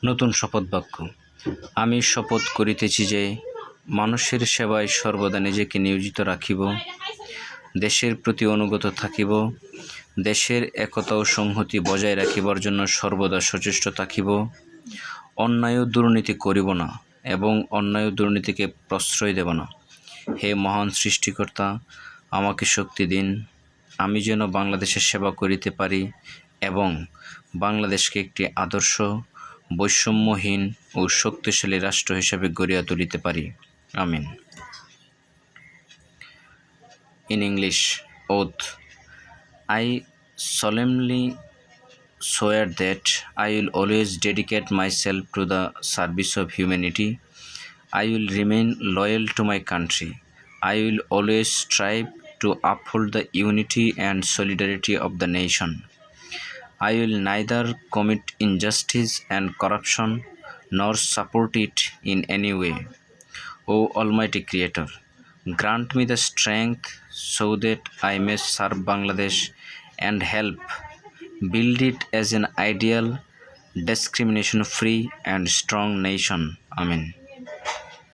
নতুন শপথ বাক্য। আমি শপথ করিতেছি যে মানুষের সেবায় সর্বদা নিজেকে নিয়োজিত রাখিব, দেশের প্রতি অনুগত থাকিব, দেশের একতা ও সংহতি বজায় রাখিবার জন্য সর্বদা সচেষ্ট থাকিব, অন্যায় ও দুর্নীতি করিব না এবং অন্যায় ও দুর্নীতিকে প্রশ্রয় দেব না। হে মহান সৃষ্টিকর্তা, আমাকে শক্তি দিন, আমি যেন বাংলাদেশের সেবা করিতে পারি এবং বাংলাদেশকে একটি আদর্শ, বৈষম্যহীন ও শক্তিশালী রাষ্ট্র হিসেবে গড়িয়া তুলিতে পারি। আমিন। In English, oath. I solemnly swear that I will always dedicate myself to the service of humanity. I will remain loyal to my country. I will always strive to uphold the unity and solidarity of the nation. I will neither commit injustice and corruption nor support it in any way. O Almighty Creator, grant me the strength so that I may serve Bangladesh and help build it as an ideal, discrimination-free and strong nation. Amen.